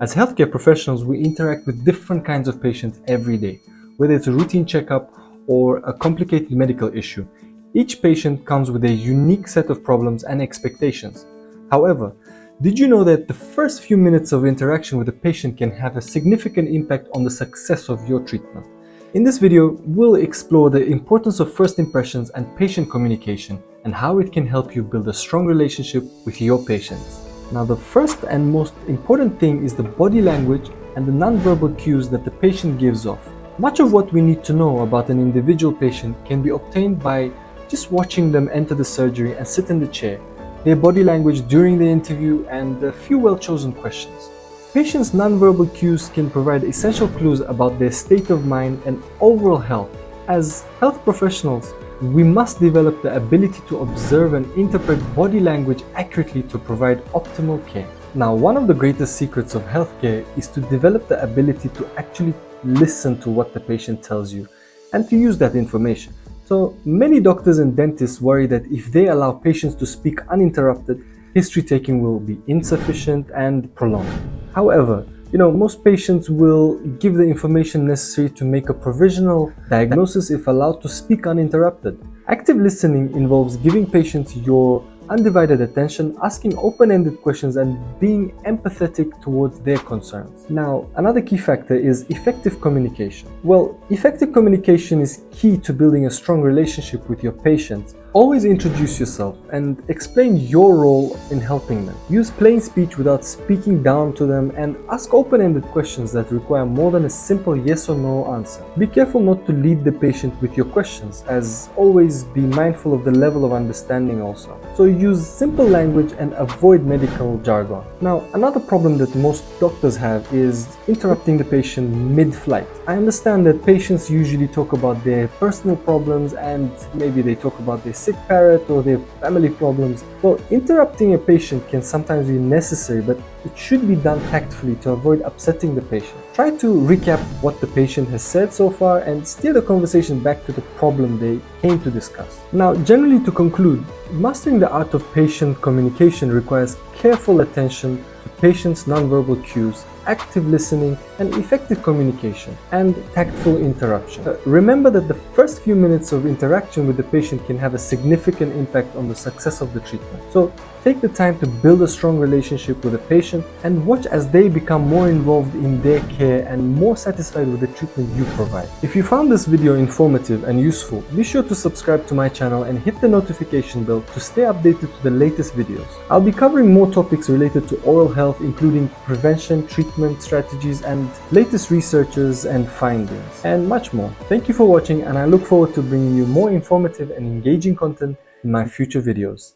As healthcare professionals, we interact with different kinds of patients every day, whether it's a routine checkup or a complicated medical issue. Each patient comes with a unique set of problems and expectations. However, did you know that the first few minutes of interaction with a patient can have a significant impact on the success of your treatment? In this video, we'll explore the importance of first impressions and patient communication and how it can help you build a strong relationship with your patients. Now, the first and most important thing is the body language and the nonverbal cues that the patient gives off. Much of what we need to know about an individual patient can be obtained by just watching them enter the surgery and sit in the chair, their body language during the interview, and a few well-chosen questions. Patients' nonverbal cues can provide essential clues about their state of mind and overall health. As health professionals, we must develop the ability to observe and interpret body language accurately to provide optimal care. Now, one of the greatest secrets of healthcare is to develop the ability to actually listen to what the patient tells you and to use that information. So many doctors and dentists worry that if they allow patients to speak uninterrupted, history taking will be insufficient and prolonged. However, most patients will give the information necessary to make a provisional diagnosis if allowed to speak uninterrupted. Active listening involves giving patients your undivided attention, asking open-ended questions, and being empathetic towards their concerns. Now, another key factor is effective communication. Well, effective communication is key to building a strong relationship with your patients. Always introduce yourself and explain your role in helping them. Use plain speech without speaking down to them, and ask open-ended questions that require more than a simple yes or no answer. Be careful not to lead the patient with your questions, as always be mindful of the level of understanding also. So use simple language and avoid medical jargon. Now, another problem that most doctors have is interrupting the patient mid-flight. I understand that patients usually talk about their personal problems, and maybe they talk about their sick parrot or their family problems. Well, interrupting a patient can sometimes be necessary, but it should be done tactfully to avoid upsetting the patient. Try to recap what the patient has said so far and steer the conversation back to the problem they came to discuss. Now, generally, to conclude, mastering the art of patient communication requires careful attention to patients' nonverbal cues, active listening, and effective communication, and tactful interruption. Remember that the first few minutes of interaction with the patient can have a significant impact on the success of the treatment. So take the time to build a strong relationship with the patient and watch as they become more involved in their care and more satisfied with the treatment you provide. If you found this video informative and useful, be sure to subscribe to my channel and hit the notification bell to stay updated to the latest videos. I'll be covering more topics related to oral health, including prevention, treatment strategies, and latest researches and findings, and much more. Thank you for watching, and I look forward to bringing you more informative and engaging content in my future videos.